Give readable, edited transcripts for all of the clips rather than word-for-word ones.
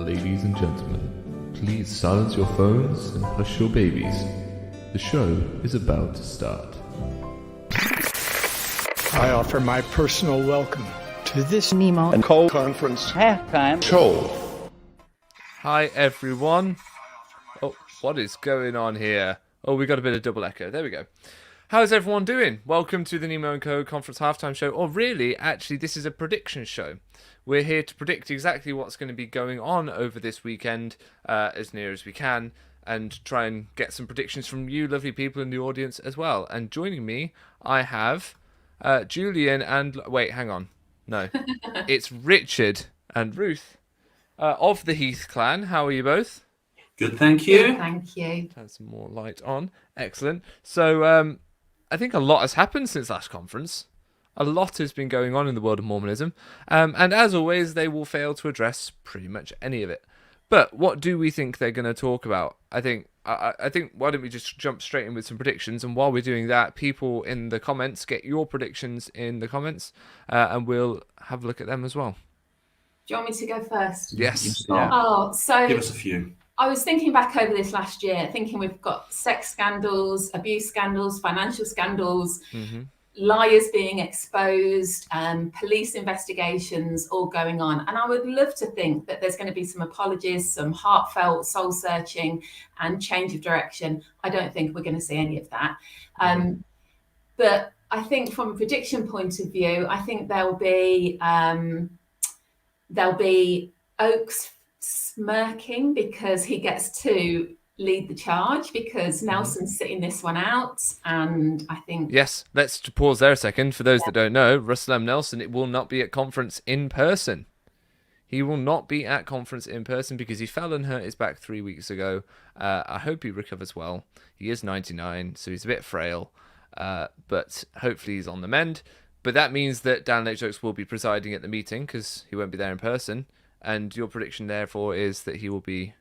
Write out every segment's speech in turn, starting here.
Ladies and gentlemen, please silence your phones and hush your babies. The show is about to start. I offer my personal welcome to this Nemo Co Conference halftime show. Hi everyone. Oh, what is going on here? Oh, we got a bit of double echo. There we go. How's everyone doing? Welcome to the Nemo Co Conference halftime show. Or really, actually, this is a prediction show. We're here to predict exactly what's going to be going on over this weekend, as near as we can, and try and get some predictions from you lovely people in the audience as well. And joining me, I have Julian and... Wait, hang on. No. It's Richard and Ruth of the Heath clan. How are you both? Good, thank you. Good, thank you. Turn some more light on. Excellent. So, I think a lot has happened since last conference. A lot has been going on in the world of Mormonism. And as always, they will fail to address pretty much any of it. But what do we think they're going to talk about? I think why don't we just jump straight in with some predictions? And while we're doing that, people in the comments, get your predictions in the comments. And we'll have a look at them as well. Do you want me to go first? Yes. Yeah. Oh, so Give us a few. I was thinking back over this last year, thinking we've got sex scandals, abuse scandals, financial scandals, liars being exposed, police investigations all going on. And I would love to think that there's going to be some apologies, some heartfelt soul searching and change of direction. I don't think we're going to see any of that. But I think from a prediction point of view, I think there'll be Oakes smirking because he gets to lead the charge because Nelson's sitting this one out, and I think Yes, let's pause there a second. For those that don't know, Russell M. Nelson, it will not be at conference in person. He will not be at conference in person because he fell and hurt his back 3 weeks ago. I hope he recovers well. He is 99, so he's a bit frail, but hopefully he's on the mend. But that means that Dan Lakejoks will be presiding at the meeting because he won't be there in person. And your prediction, therefore, is that he will be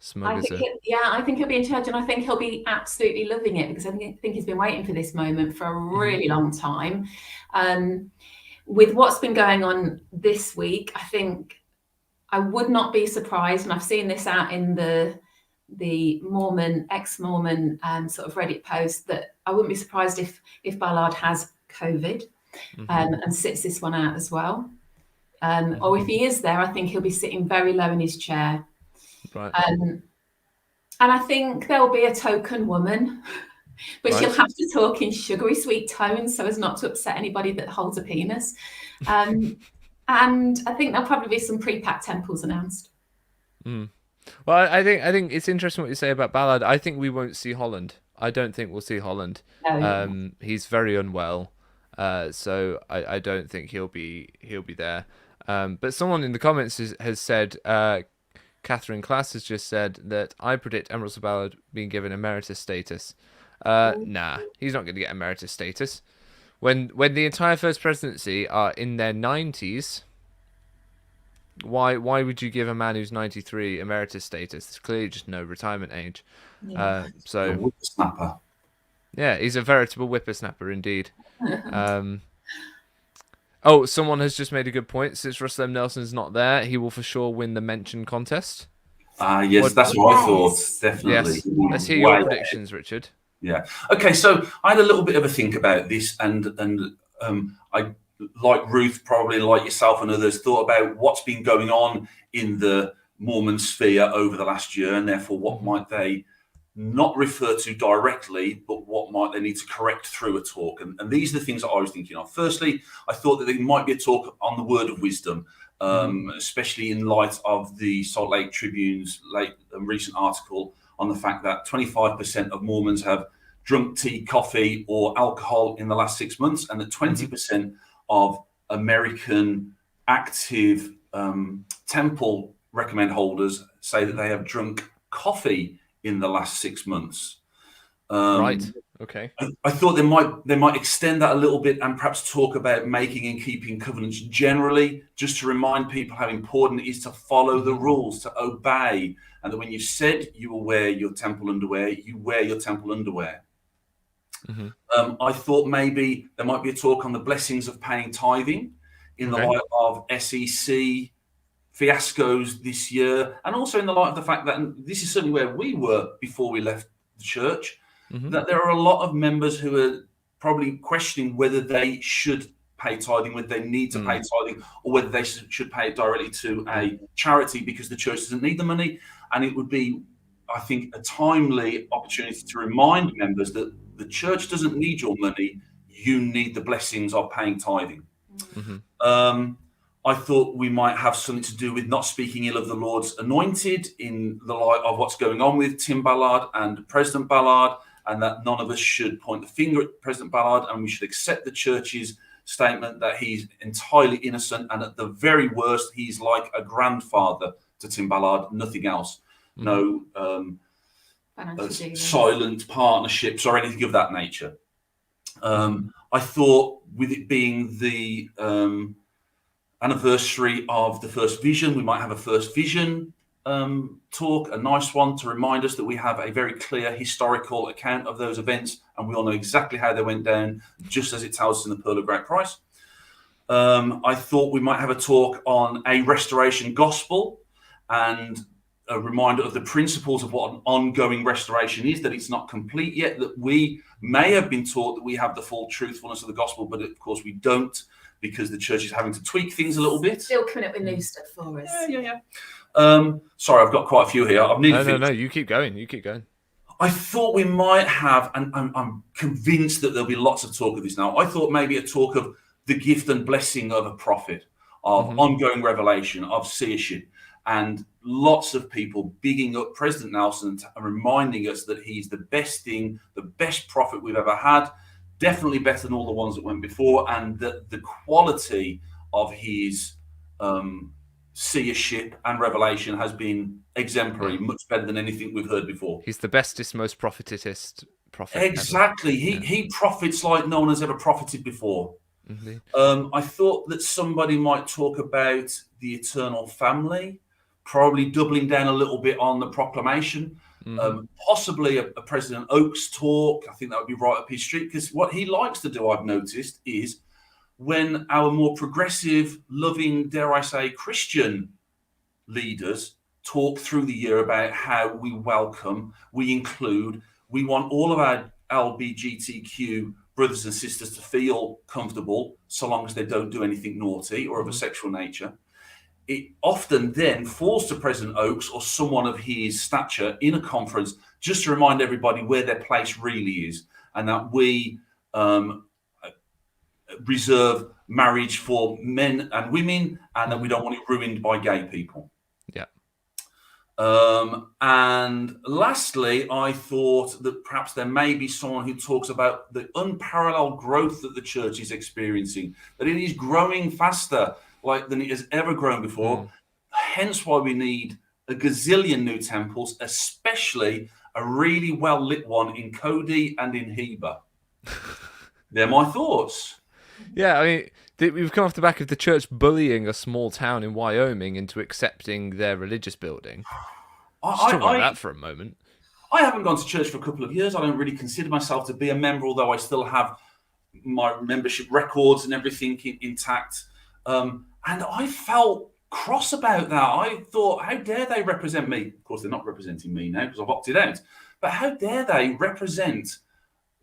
smug as a... I think he'll be in charge, and I think he'll be absolutely loving it because I think he's been waiting for this moment for a really long time. With what's been going on this week, I think I would not be surprised, and I've seen this out in the Mormon, ex-Mormon sort of Reddit post, that I wouldn't be surprised if Ballard has COVID and sits this one out as well. Or if he is there, I think he'll be sitting very low in his chair. Right. And I think there'll be a token woman, but she'll have to talk in sugary sweet tones so as not to upset anybody that holds a penis. And I think there'll probably be some pre-packed temples announced. Well, I think it's interesting what you say about Ballard. I think we won't see Holland. I don't think we'll see Holland. No. He's very unwell, so I don't think he'll be there. But someone in the comments has said, Catherine Class has just said that I predict M. Russell Ballard being given emeritus status. Nah, he's not going to get emeritus status. When the entire first presidency are in their 90s, why would you give a man who's 93 emeritus status? There's clearly just no retirement age. Yeah. A whippersnapper. Yeah, he's a veritable whippersnapper indeed. Oh, someone has just made a good point. Since Russell M. Nelson's not there, he will for sure win the mention contest. Yes, that's what I thought. Definitely. Yes. Let's hear your predictions, Richard. Yeah. Okay, so I had a little bit of a think about this, and I, like Ruth, probably like yourself and others, thought about what's been going on in the Mormon sphere over the last year, and therefore what might they not refer to directly, but what might they need to correct through a talk. And these are the things that I was thinking of. Firstly, I thought that there might be a talk on the word of wisdom, especially in light of the Salt Lake Tribune's recent article on the fact that 25% of Mormons have drunk tea, coffee, or alcohol in the last 6 months, and that 20% of American active temple recommend holders say that they have drunk coffee in the last 6 months. Right. Okay. I thought they might extend that a little bit and perhaps talk about making and keeping covenants generally, just to remind people how important it is to follow the rules, to obey, and that when you said you will wear your temple underwear, you wear your temple underwear. I thought maybe there might be a talk on the blessings of paying tithing in the light of SEC fiascos this year, and also in the light of the fact that, and this is certainly where we were before we left the church, that there are a lot of members who are probably questioning whether they should pay tithing, whether they need to pay tithing, or whether they should pay it directly to a charity because the church doesn't need the money. And it would be, I think, a timely opportunity to remind members that the church doesn't need your money. You need the blessings of paying tithing. I thought we might have something to do with not speaking ill of the Lord's anointed in the light of what's going on with Tim Ballard and President Ballard, and that none of us should point the finger at President Ballard, and we should accept the church's statement that he's entirely innocent, and at the very worst, he's like a grandfather to Tim Ballard, nothing else. No silent partnerships or anything of that nature. I thought with it being the anniversary of the first vision, we might have a first vision talk, a nice one to remind us that we have a very clear historical account of those events, and we all know exactly how they went down, just as it tells us in the Pearl of Great Price. I thought we might have a talk on a restoration gospel and a reminder of the principles of what an ongoing restoration is, that it's not complete yet, that we may have been taught that we have the full truthfulness of the gospel, but of course we don't, because the church is having to tweak things a little bit. Still coming up with new stuff for us. Yeah. Sorry, I've got quite a few here. I've nearly finished. No, you keep going. I thought we might have, and I'm convinced that there'll be lots of talk of this now. I thought maybe a talk of the gift and blessing of a prophet, of ongoing revelation, of seership, and lots of people bigging up President Nelson and reminding us that he's the best thing, the best prophet we've ever had, definitely better than all the ones that went before, and that the quality of his seership and revelation has been exemplary, much better than anything we've heard before. He's the bestest, most prophetitest prophet. Exactly. He prophets like no one has ever profited before. I thought that somebody might talk about the eternal family, probably doubling down a little bit on the proclamation, possibly a President Oakes talk. I think that would be right up his street, because what he likes to do, I've noticed, is when our more progressive, loving, dare I say, Christian leaders talk through the year about how we welcome, we include, we want all of our LGBTQ brothers and sisters to feel comfortable, so long as they don't do anything naughty or of a sexual nature. It often then falls to President Oakes or someone of his stature in a conference just to remind everybody where their place really is, and that we reserve marriage for men and women, and that we don't want it ruined by gay people. And lastly, I thought that perhaps there may be someone who talks about the unparalleled growth that the church is experiencing, that it is growing faster than it has ever grown before. Hence why we need a gazillion new temples, especially a really well lit one in Cody and in Heber. They're my thoughts. Yeah, I mean, we've come off the back of the church bullying a small town in Wyoming into accepting their religious building. Let's talk about that for a moment. I haven't gone to church for a couple of years. I don't really consider myself to be a member, although I still have my membership records and everything intact. And I felt cross about that. I thought, how dare they represent me? Of course, they're not representing me now because I've opted out. But how dare they represent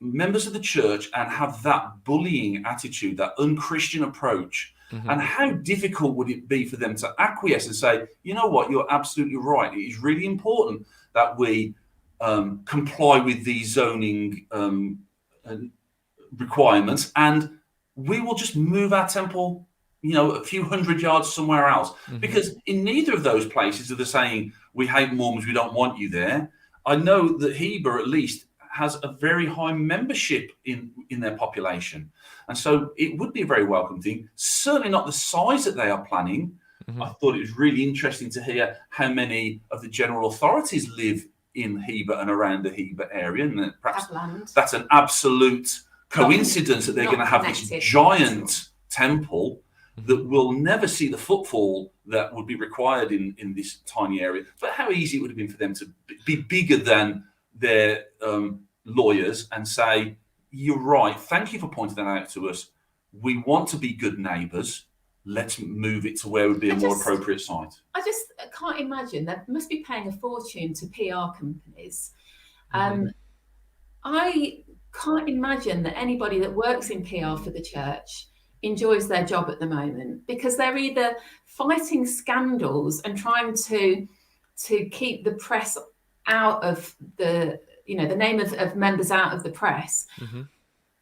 members of the church and have that bullying attitude, that unchristian approach? And how difficult would it be for them to acquiesce and say, you know what, you're absolutely right. It is really important that we comply with these zoning requirements, and we will just move our temple, a few hundred yards somewhere else. Because in neither of those places are they saying, we hate Mormons, we don't want you there. I know that Heber, at least, has a very high membership in their population. And so it would be a very welcome thing. Certainly not the size that they are planning. I thought it was really interesting to hear how many of the general authorities live in Heber and around the Heber area. And perhaps that's an absolute coincidence that they're going to have this giant temple that will never see the footfall that would be required in this tiny area. But how easy it would have been for them to be bigger than their lawyers and say, you're right, thank you for pointing that out to us. We want to be good neighbours. Let's move it to where would be a more appropriate site. just can't imagine. They must be paying a fortune to PR companies. I can't imagine that anybody that works in PR for the church enjoys their job at the moment, because they're either fighting scandals and trying to keep the press out of the name of members out of the press,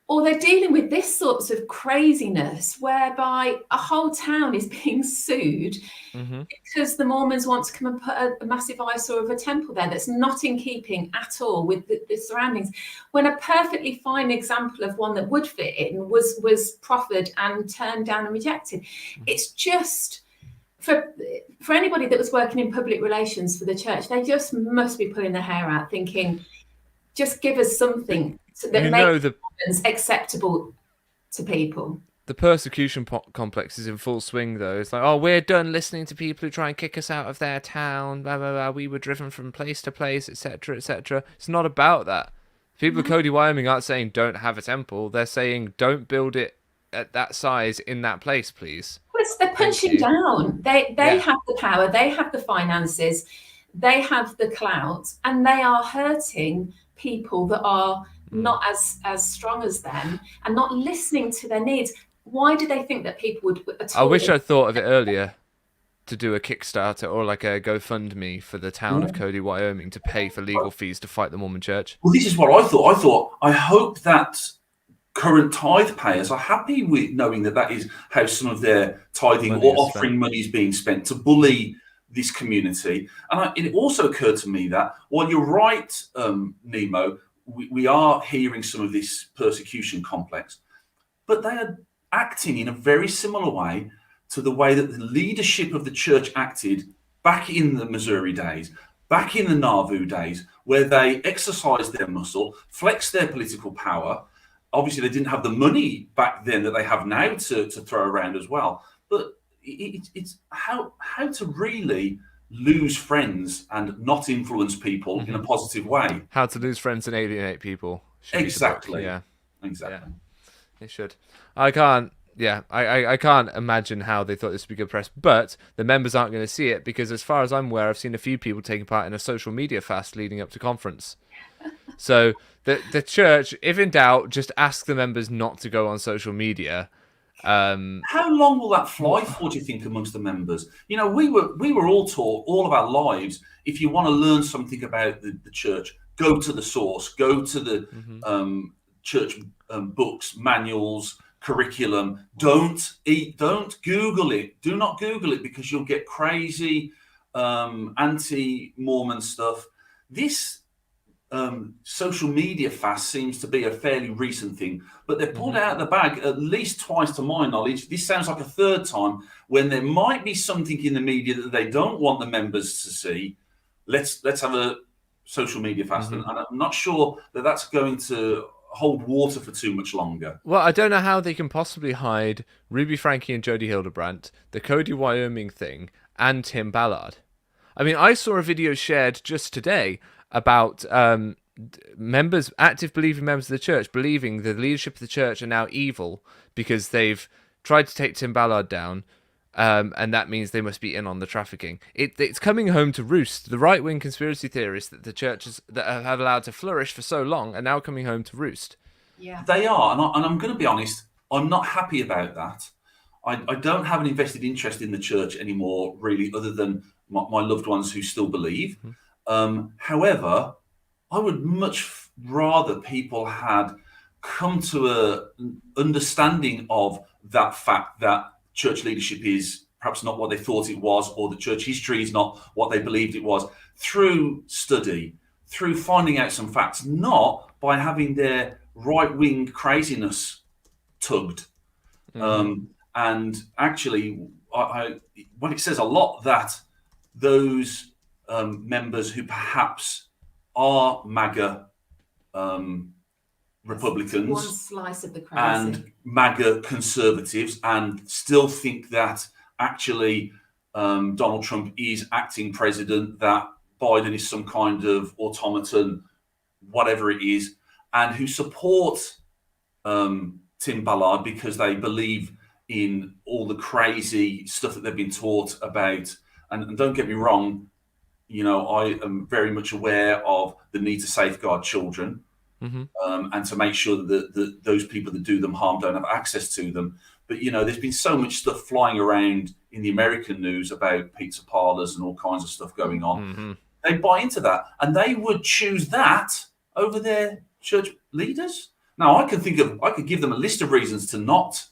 or they're dealing with this sorts of craziness whereby a whole town is being sued because the Mormons want to come and put a massive eyesore of a temple there that's not in keeping at all with the surroundings, when a perfectly fine example of one that would fit in was proffered and turned down and rejected. It's just, for anybody that was working in public relations for the church, they just must be pulling their hair out thinking, just give us something that makes it acceptable to people. The persecution complex is in full swing, though. It's like, oh, we're done listening to people who try and kick us out of their town, blah, blah, blah. We were driven from place to place, etc., etc. It's not about that. People of Cody, Wyoming aren't saying don't have a temple. They're saying don't build it at that size in that place, please. Well, they're punching down. They have the power. They have the finances. They have the clout. And they are hurting people that are not as strong as them and not listening to their needs. Why do they think that people would at all? I wish I'd thought of it earlier to do a Kickstarter or like a GoFundMe for the town of Cody, Wyoming, to pay for legal fees to fight the Mormon Church. Well, this is what I thought. I hope that current tithe payers are happy with knowing that is how some of their tithing or offering money is being spent to bully this community. And it also occurred to me that, while you're right, Nemo, we are hearing some of this persecution complex, but they are acting in a very similar way to the way that the leadership of the church acted back in the Missouri days, back in the Nauvoo days, where they exercised their muscle, flexed their political power. Obviously, they didn't have the money back then that they have now to throw around as well. But it's how to really lose friends and not influence people in a positive way. How to lose friends and alienate people. Exactly. Yeah. Exactly. Yeah. It should. I can't imagine how they thought this would be good press, but the members aren't going to see it because, as far as I'm aware, I've seen a few people taking part in a social media fast leading up to conference. So the church, if in doubt, just ask the members not to go on social media. How long will that fly for, do you think, amongst the members? We were all taught all of our lives, if you want to learn something about the church, go to the source, go to the church books, manuals, curriculum. Don't Google it. Do not Google it, because you'll get crazy anti-Mormon stuff. This social media fast seems to be a fairly recent thing, but they've pulled it out of the bag at least twice, to my knowledge. This sounds like a third time, when there might be something in the media that they don't want the members to see. Let's have a social media fast, and I'm not sure that that's going to hold water for too much longer. Well, I don't know how they can possibly hide Ruby Frankie and Jody Hildebrandt, the Cody, Wyoming thing, and Tim Ballard. I mean, I saw a video shared just today about members, active believing members of the church, believing the leadership of the church are now evil because they've tried to take Tim Ballard down, and that means they must be in on the trafficking. It's coming home to roost. The right-wing conspiracy theorists that the churches that have allowed to flourish for so long are now coming home to roost. Yeah, they are, and I'm going to be honest, I'm not happy about that. I don't have an invested interest in the church anymore, really, other than my loved ones who still believe. However, I would much rather people had come to an understanding of that fact that church leadership is perhaps not what they thought it was, or the church history is not what they believed it was, through study, through finding out some facts, not by having their right-wing craziness tugged. And actually, it says a lot that those members who perhaps are MAGA Republicans, one slice of the crazy, and MAGA conservatives, and still think that actually Donald Trump is acting president, that Biden is some kind of automaton, whatever it is, and who support Tim Ballard because they believe in all the crazy stuff that they've been taught about and don't get me wrong, I am very much aware of the need to safeguard children, and to make sure that those people that do them harm don't have access to them. But, there's been so much stuff flying around in the American news about pizza parlors and all kinds of stuff going on. They buy into that, and they would choose that over their church leaders. Now, I could give them a list of reasons to not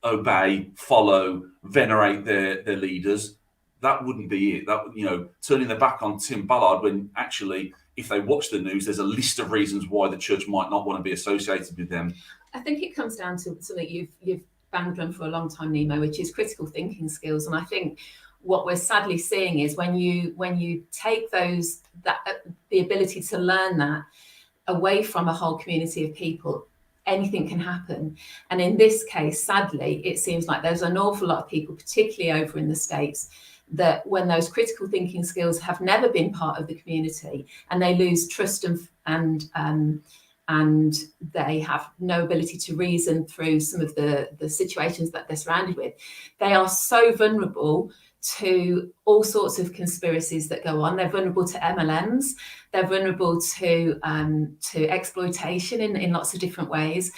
obey, follow, venerate their leaders. That wouldn't be it. That, turning their back on Tim Ballard, when actually, if they watch the news, there's a list of reasons why the church might not want to be associated with them. I think it comes down to something you've banged on for a long time, Nemo, which is critical thinking skills. And I think what we're sadly seeing is when you take the ability to learn that away from a whole community of people, anything can happen. And in this case, sadly, it seems like there's an awful lot of people, particularly over in the States, that when those critical thinking skills have never been part of the community and they lose trust and they have no ability to reason through some of the situations that they're surrounded with, they are so vulnerable to all sorts of conspiracies that go on. They're vulnerable to MLMs. They're vulnerable to exploitation in lots of different ways.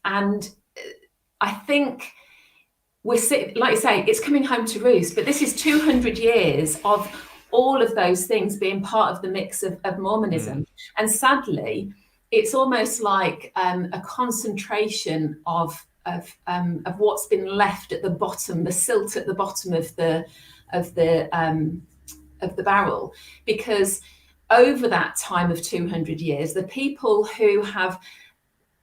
And I think like you say, it's coming home to roost, but this is 200 years of all of those things being part of the mix of Mormonism. And sadly, it's almost like a concentration of what's been left at the bottom, the silt at the bottom of the barrel, because over that time of 200 years, the people who have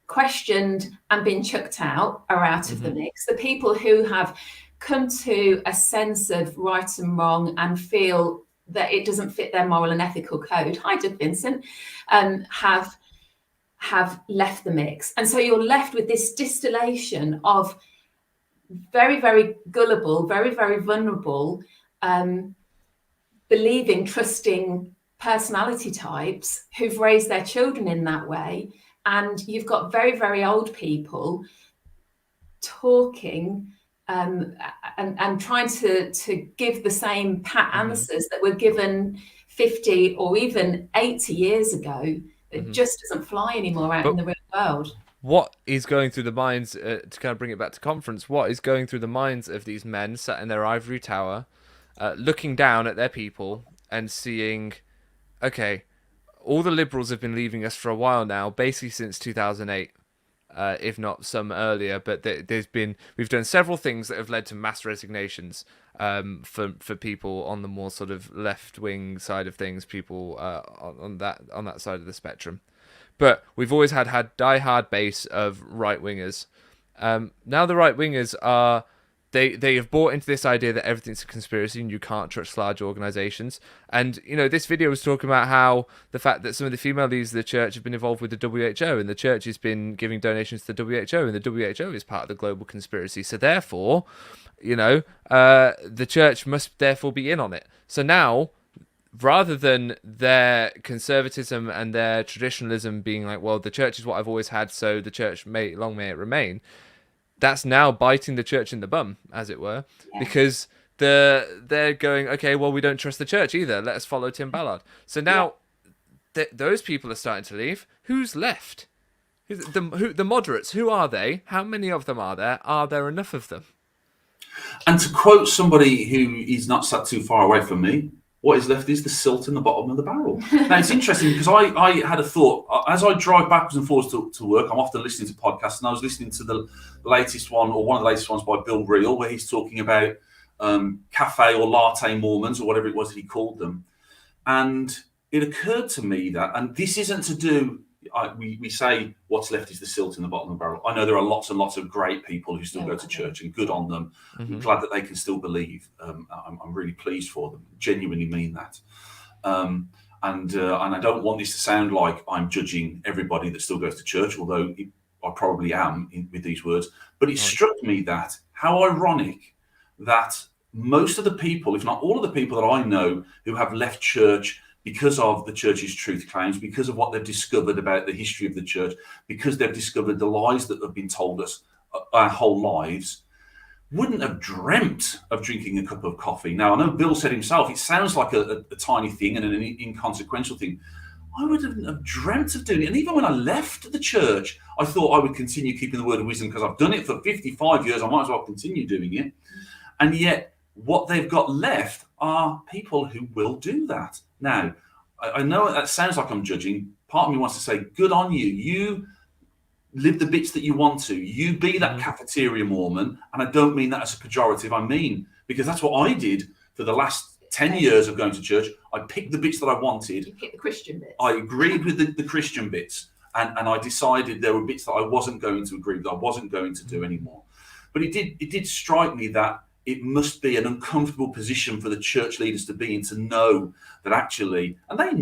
questioned and been chucked out are out of the mix. The people who have come to a sense of right and wrong and feel that it doesn't fit their moral and ethical code, hi Doug Vincent, have left the mix. And so you're left with this distillation of very, very gullible, very, very vulnerable, believing, trusting personality types who've raised their children in that way. And you've got very, very old people talking and trying to give the same pat answers that were given 50 or even 80 years ago. It just doesn't fly anymore out in the real world. What is going through the minds, to kind of bring it back to conference, what is going through the minds of these men sat in their ivory tower, looking down at their people and seeing, okay, all the liberals have been leaving us for a while now, basically since 2008, if not some earlier. But we've done several things that have led to mass resignations for people on the more sort of left-wing side of things, people on that side of the spectrum. But we've always had die-hard base of right-wingers. Now the right-wingers are... They have bought into this idea that everything's a conspiracy and you can't trust large organizations. And, this video was talking about how the fact that some of the female leaders of the church have been involved with the WHO, and the church has been giving donations to the WHO, and the WHO is part of the global conspiracy. So therefore, the church must therefore be in on it. So now, rather than their conservatism and their traditionalism being like, well, the church is what I've always had, so the church long may it remain, that's now biting the church in the bum, as it were, because they're going, okay, well, we don't trust the church either. Let us follow Tim Ballard. So now those people are starting to leave. Who's left? The moderates, who are they? How many of them are there? Are there enough of them? And to quote somebody who is not sat too far away from me, what is left is the silt in the bottom of the barrel. Now, it's interesting because I had a thought. As I drive backwards and forwards to work, I'm often listening to podcasts, and I was listening to the latest one, or one of the latest ones by Bill Reel, where he's talking about cafe or latte Mormons, or whatever it was that he called them. And it occurred to me that, and this isn't to do, we say what's left is the silt in the bottom of the barrel. I know there are lots and lots of great people who still go to church, and good on them. I'm glad that they can still believe. I'm really pleased for them. Genuinely mean that. And I don't want this to sound like I'm judging everybody that still goes to church, although I probably am with these words. But it struck me that how ironic that most of the people, if not all of the people that I know who have left church because of the church's truth claims, because of what they've discovered about the history of the church, because they've discovered the lies that have been told us our whole lives, wouldn't have dreamt of drinking a cup of coffee. Now, I know Bill said himself, it sounds like a tiny thing and an inconsequential thing. I wouldn't have dreamt of doing it. And even when I left the church, I thought I would continue keeping the word of wisdom because I've done it for 55 years. I might as well continue doing it. And yet what they've got left are people who will do that. Now, I know that sounds like I'm judging. Part of me wants to say, good on you. You live the bits that you want to. You be that cafeteria Mormon. And I don't mean that as a pejorative. I mean, because that's what I did for the last 10 years of going to church. I picked the bits that I wanted. You picked the Christian bits. I agreed with the Christian bits. And I decided there were bits that I wasn't going to agree with. I wasn't going to do anymore. But it did strike me that it must be an uncomfortable position for the church leaders to be in, to know that actually, and they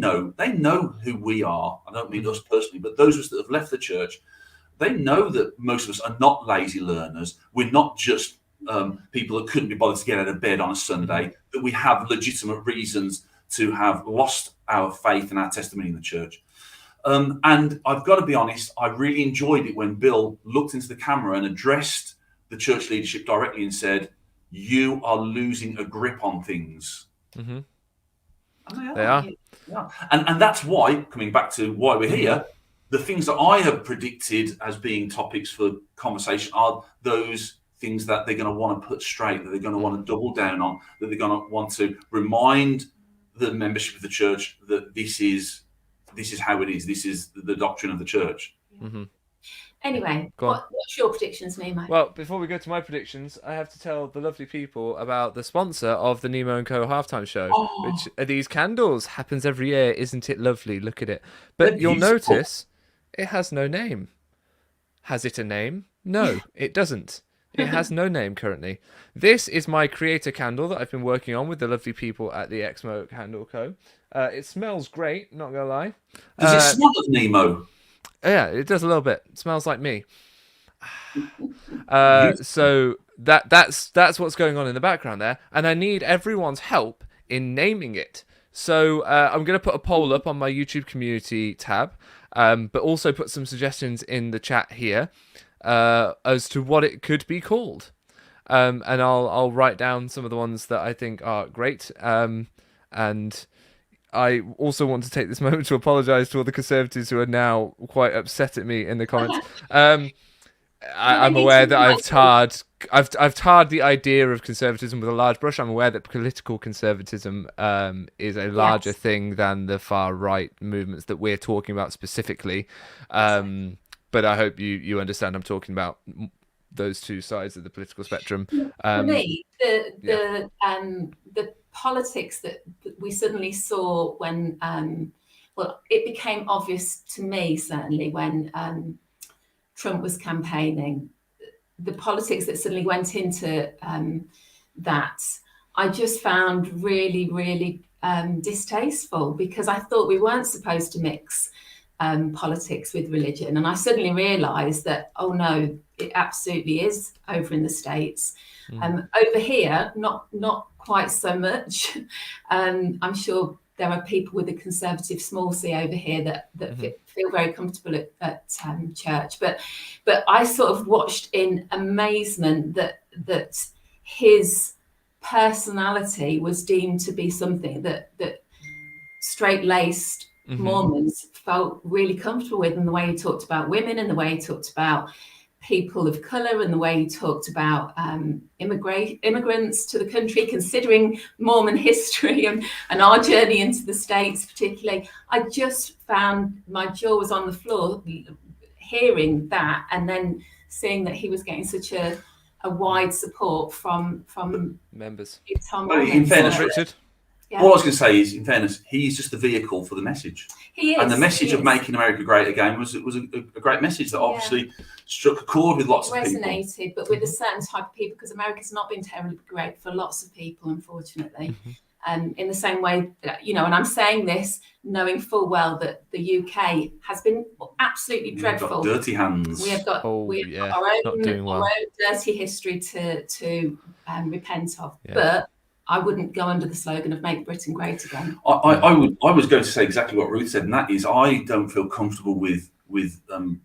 know who we are. I don't mean us personally, but those of us that have left the church, they know that most of us are not lazy learners. We're not just people that couldn't be bothered to get out of bed on a Sunday, that we have legitimate reasons to have lost our faith and our testimony in the church. And I've got to be honest, I really enjoyed it when Bill looked into the camera and addressed the church leadership directly and said, you are losing a grip on things. Mm-hmm. And they are. Yeah. And that's why, coming back to why we're here, the things that I have predicted as being topics for conversation are those things that they're going to want to put straight, that they're going to want to double down on, that they're going to want to remind the membership of the church that this is how it is. This is the doctrine of the church. Mm-hmm. Anyway, what's your predictions, Nemo? Well, before we go to my predictions, I have to tell the lovely people about the sponsor of the Nemo Co halftime show, which are these candles. Happens every year. Isn't it lovely? Look at it. But you'll notice it has no name. Has it a name? No, it doesn't. It has no name currently. This is my creator candle that I've been working on with the lovely people at the EXMO Candle Co. It smells great, not gonna lie. Does it smell of Nemo? Yeah, it does a little bit. It smells like me. So that's what's going on in the background there, and I need everyone's help in naming it. So I'm going to put a poll up on my YouTube community tab, but also put some suggestions in the chat here as to what it could be called. And I'll write down some of the ones that I think are great. And I also want to take this moment to apologise to all the Conservatives who are now quite upset at me in the comments. I'm aware that I've tarred the idea of conservatism with a large brush. I'm aware that political conservatism is a larger thing than the far right movements that we're talking about specifically. But I hope you understand I'm talking about those two sides of the political spectrum. For me, the politics that we suddenly saw when, it became obvious to me certainly when Trump was campaigning, the politics that suddenly went into that, I just found really, really distasteful, because I thought we weren't supposed to mix politics with religion. And I suddenly realised that, oh no, it absolutely is over in the States. Over here, not quite so much. I'm sure there are people with a conservative small c over here that feel very comfortable at church. But I sort of watched in amazement that his personality was deemed to be something that straight-laced Mormons felt really comfortable with, and the way he talked about women, and the way he talked about people of color, and the way he talked about immigrants to the country, considering Mormon history and our journey into the States particularly. I just found my jaw was on the floor hearing that, and then seeing that he was getting such a wide support from members. In fairness, Richard, all I was going to say is, in fairness, he's just the vehicle for the message. He is. And the message of making America great again was a great message that obviously struck a chord with lots of people. Resonated, but with a certain type of people, because America's not been terribly great for lots of people, unfortunately. In the same way, and I'm saying this knowing full well that the UK has been absolutely dreadful. We've got dirty hands. We have got our own dirty history to repent of. Yeah. But I wouldn't go under the slogan of "Make Britain Great Again." I was going to say exactly what Ruth said, and that is, I don't feel comfortable with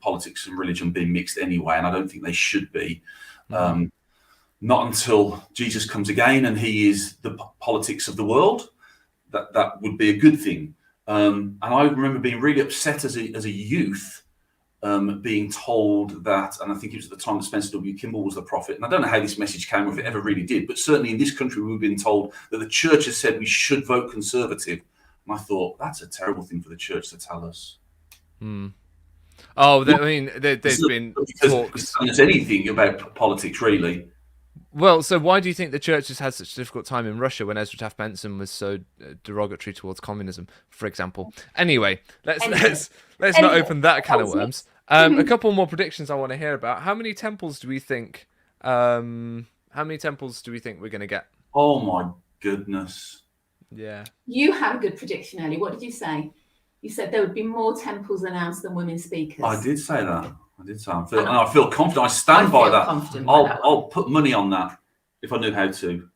politics and religion being mixed anyway, and I don't think they should be. not until Jesus comes again and he is the politics of the world, that would be a good thing. And I remember being really upset as a youth, being told that, and I think it was at the time that Spencer W. Kimball was the prophet, and I don't know how this message came, or if it ever really did, but certainly in this country we've been told that the church has said we should vote Conservative. And I thought, that's a terrible thing for the church to tell us. Oh, I mean, there's been talks. It's not anything about politics, really. Well, so why do you think the church has had such a difficult time in Russia when Ezra Taft Benson was so derogatory towards communism, for example? Anyway, let's not open that can of worms. A couple more predictions I want to hear about. How many temples do we think? How many temples do we think we're going to get? Oh my goodness! Yeah. You had a good prediction, Ellie. What did you say? You said there would be more temples announced than women speakers. I did say that. And I feel confident. I stand by that. I'll put money on that if I knew how to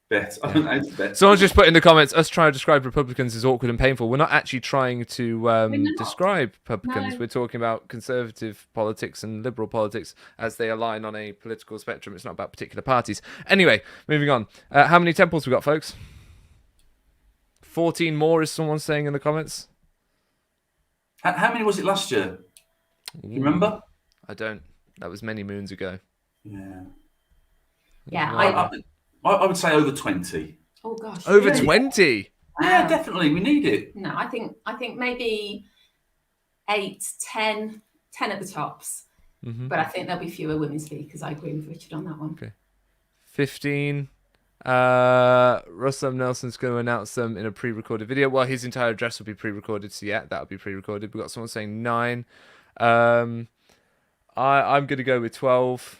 bet. I don't know how to bet. Someone just put in the comments, us trying to describe Republicans is awkward and painful. We're not actually trying to describe Republicans. No. We're talking about conservative politics and liberal politics as they align on a political spectrum. It's not about particular parties. Anyway, moving on. How many temples we got, folks? 14 more, is someone saying in the comments. How many was it last year? Do you remember? I don't. That was many moons ago. Yeah. Yeah, I would say over 20. Oh gosh. Over 20? Yeah, definitely. We need it. No, I think maybe 8, 10 at the tops. Mm-hmm. But I think there'll be fewer women speakers. I agree with Richard on that one. Okay. 15. Russell Nelson's going to announce them in a pre-recorded video. Well, his entire address will be pre-recorded, so yeah, that'll be pre-recorded. We've got someone saying 9. I'm going to go with 12.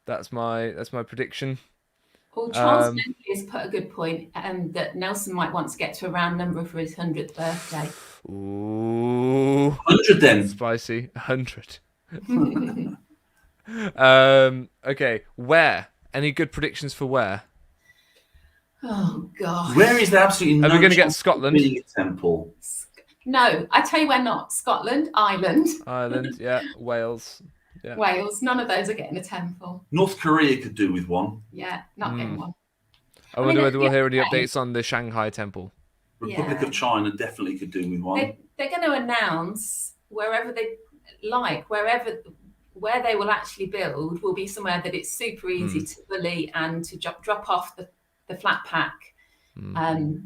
That's my prediction. Well, Charles Bentley has put a good point, that Nelson might want to get to a round number for his 100th birthday. Ooh, 100 then. Spicy. 100. Okay, where? Any good predictions for where? Oh God. Where is there absolutely no Are we going to get Scotland? Temple? No, I tell you where not. Scotland, Ireland, yeah. Wales. Yeah. Wales. None of those are getting a temple. North Korea could do with one. Yeah, not getting one. I wonder whether we'll hear any updates on the Shanghai temple. Republic of China definitely could do with one. They're going to announce wherever they like, where they will actually build will be somewhere that it's super easy to bully and to drop off the flat pack.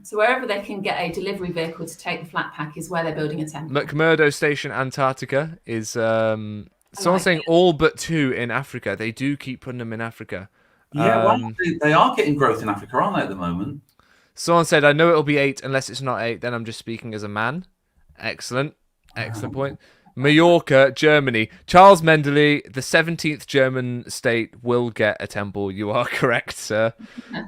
So wherever they can get a delivery vehicle to take the flat pack is where they're building a temple. McMurdo Station, Antarctica is someone saying all but 2 in Africa. They do keep putting them in Africa. Yeah, they are getting growth in Africa, aren't they, at the moment? Someone said, I know it'll be 8 unless it's not 8. Then I'm just speaking as a man. Excellent point. Mallorca, Germany. Charles Mendeley, the 17th German state, will get a temple. You are correct, sir.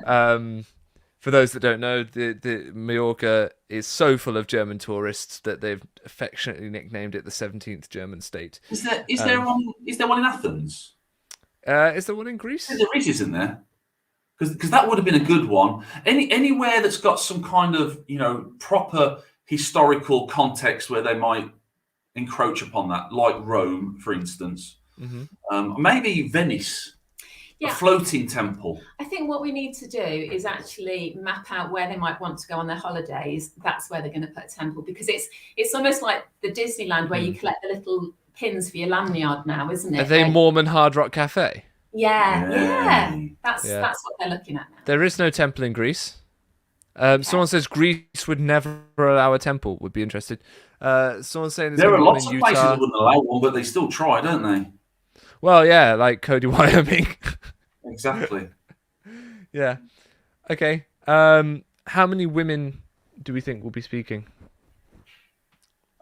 For those that don't know, the Mallorca is so full of German tourists that they've affectionately nicknamed it the 17th German state. Is there one in Athens? Is there one in Greece? There is, isn't there? Because that would have been a good one. Anywhere that's got some kind of proper historical context where they might encroach upon that, like Rome, for instance. Maybe Venice. Yeah. A floating temple. I think what we need to do is actually map out where they might want to go on their holidays. That's where they're going to put a temple, because it's almost like the Disneyland where you collect the little pins for your lanyard now, isn't it? Are they Mormon Hard Rock Cafe? Yeah. That's what they're looking at now. There is no temple in Greece. Someone says Greece would never allow a temple. Would be interested. Someone saying there are lots of places that wouldn't allow one, but they still try, don't they? Well, yeah, like Cody, Wyoming. Exactly. Yeah. Okay. How many women do we think will be speaking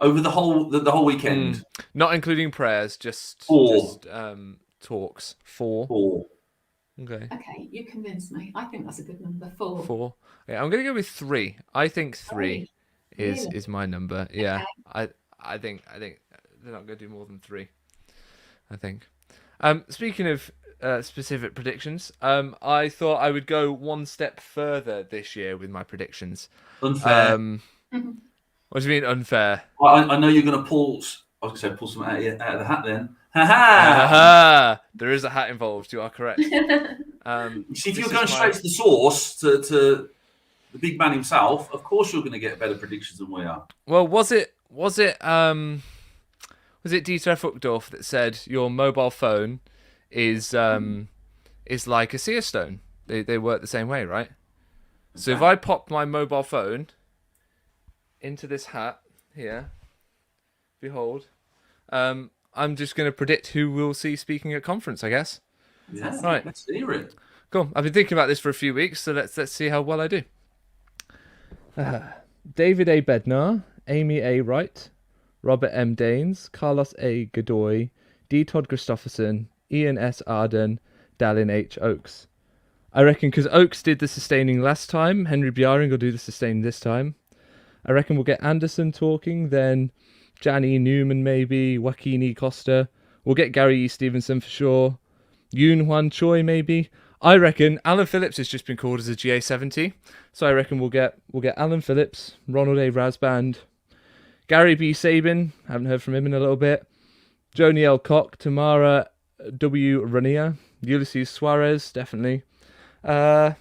over the whole weekend? Not including prayers, just 4. Just talks. 4. 4. Okay, you convinced me. I think that's a good number. 4. 4. Yeah, I'm going to go with 3. I think 3 is my number. Yeah. Okay. I think they're not going to do more than 3. I think. Speaking of specific predictions, I thought I would go one step further this year with my predictions. Unfair. What do you mean unfair? I know you're going to pull. I was going to say pull something out of the hat. Then, Ha There is a hat involved. You are correct. See, if you're going straight to the source, to the big man himself, of course you're going to get better predictions than we are. Well, was it Dieter F. Uchtdorf that said your mobile phone is like a seer stone? They work the same way, right? So if I pop my mobile phone into this hat here, behold, I'm just going to predict who we'll see speaking at conference, I guess. Yeah, Right. Let's hear it. Cool. I've been thinking about this for a few weeks, so let's see how well I do. David A. Bednar, Amy A. Wright, Robert M. Daines, Carlos A. Godoy, D. Todd Christopherson, Ian S. Arden, Dallin H. Oakes. I reckon because Oakes did the sustaining last time, Henry Bjaring will do the sustaining this time. I reckon we'll get Anderson talking, then Janny Newman maybe, Joaquin E. Costa. We'll get Gary E. Stevenson for sure. Yoon Hwan Choi maybe. I reckon Alan Phillips has just been called as a GA70, so I reckon we'll get Alan Phillips, Ronald A. Rasband, Gary B. Sabin, haven't heard from him in a little bit, Joni L. Koch, Tamara W. Rania, Ulysses Suarez, definitely. Hang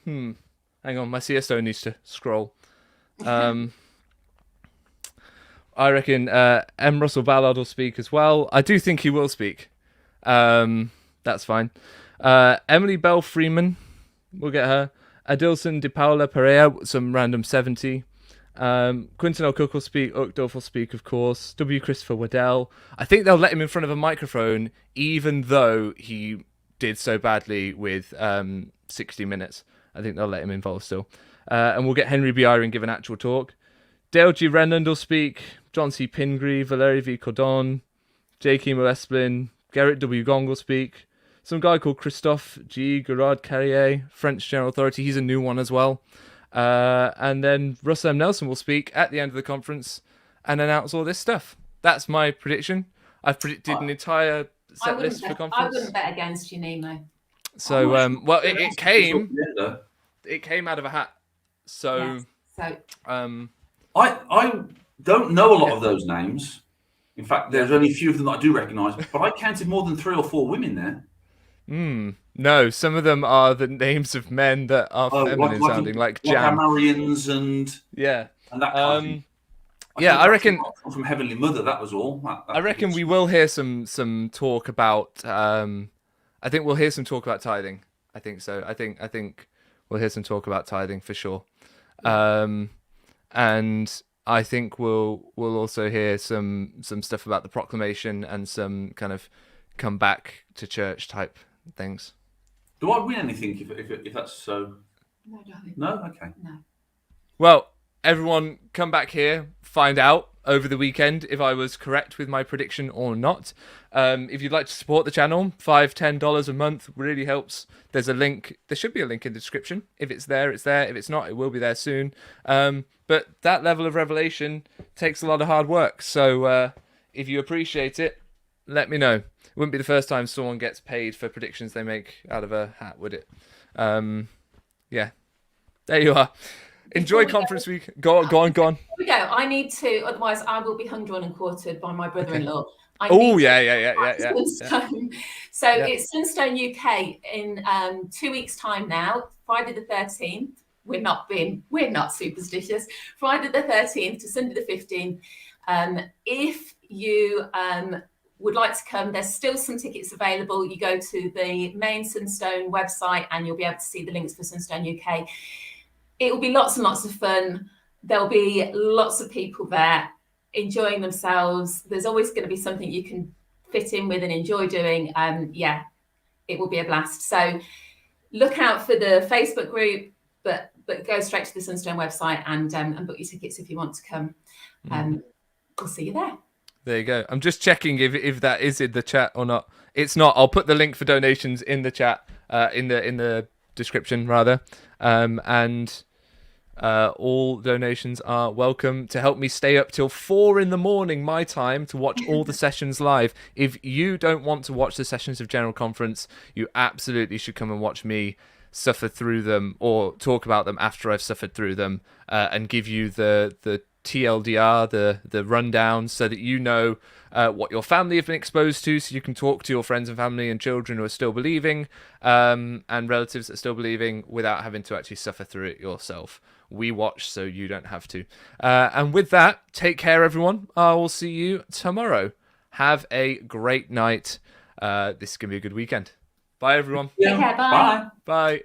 on, my CSO needs to scroll. I reckon M. Russell Ballard will speak as well. I do think he will speak. That's fine. Emily Bell Freeman, we'll get her. Adilson De Paula Perea, some random 70. Quinton L. Cook will speak. Uchtdorf will speak, of course. W. Christopher Waddell. I think they'll let him in front of a microphone, even though he did so badly with 60 Minutes. I think they'll let him involved still. And we'll get Henry Bjaring give an actual talk. Dale G. Renland will speak. John C. Pingree, Valerie V. Cordon, J. Kimo Esplin, Garrett W. Gong will speak. Some guy called Christophe G. Gerard Carrier, French General Authority. He's a new one as well. And then Russell M. Nelson will speak at the end of the conference and announce all this stuff. That's my prediction. I've predicted an entire set list for conference. I wouldn't bet against you, Nemo. So, well, it came out of a hat. So, yes. I don't know a lot of those names. In fact, there's only a few of them that I do recognise, but I counted more than 3 or 4 women there. No, some of them are the names of men that are feminine sounding, like Jam. Marians and that kind of thing. I reckon from Heavenly Mother. That was all. I reckon we will hear some talk about. I think we'll hear some talk about tithing. I think so. I think we'll hear some talk about tithing for sure. And I think we'll also hear some stuff about the proclamation and some kind of come back to church type things. Do I win anything if that's so? No, darling. No? Okay. No. Well, everyone come back here, find out over the weekend if I was correct with my prediction or not. If you'd like to support the channel, $5-10 a month really helps. There's a link. There should be a link in the description. If it's there, it's there. If it's not, it will be there soon. But that level of revelation takes a lot of hard work. So if you appreciate it, let me know. It wouldn't be the first time someone gets paid for predictions they make out of a hat, would it? Yeah. There you are. Enjoy conference week. Go on. Here we go. I need to, otherwise I will be hung, drawn and quartered by my brother-in-law. Oh, yeah. So it's Sunstone UK in 2 weeks' time now, Friday the 13th. We're not superstitious. Friday the 13th to Sunday the 15th. If you would like to come, there's still some tickets available. You go to the main Sunstone website and you'll be able to see the links for Sunstone UK. It will be lots and lots of fun. There'll be lots of people there enjoying themselves. There's always going to be something you can fit in with and enjoy doing. It will be a blast. So look out for the Facebook group, but go straight to the Sunstone website and book your tickets if you want to come. We'll see you there. There you go. I'm just checking if that is in the chat or not. It's not. I'll put the link for donations in the chat, in the description rather. And all donations are welcome to help me stay up till 4 a.m. my time to watch all the sessions live. If you don't want to watch the sessions of General Conference, you absolutely should come and watch me suffer through them or talk about them after I've suffered through them, and give you the TLDR, the rundown, so that you know what your family have been exposed to, so you can talk to your friends and family and children who are still believing, and relatives that are still believing, without having to actually suffer through it yourself. We watch so you don't have to. And with that, take care, everyone. I will see you tomorrow. Have a great night. This is going to be a good weekend. Bye, everyone. Take care. Bye. Bye.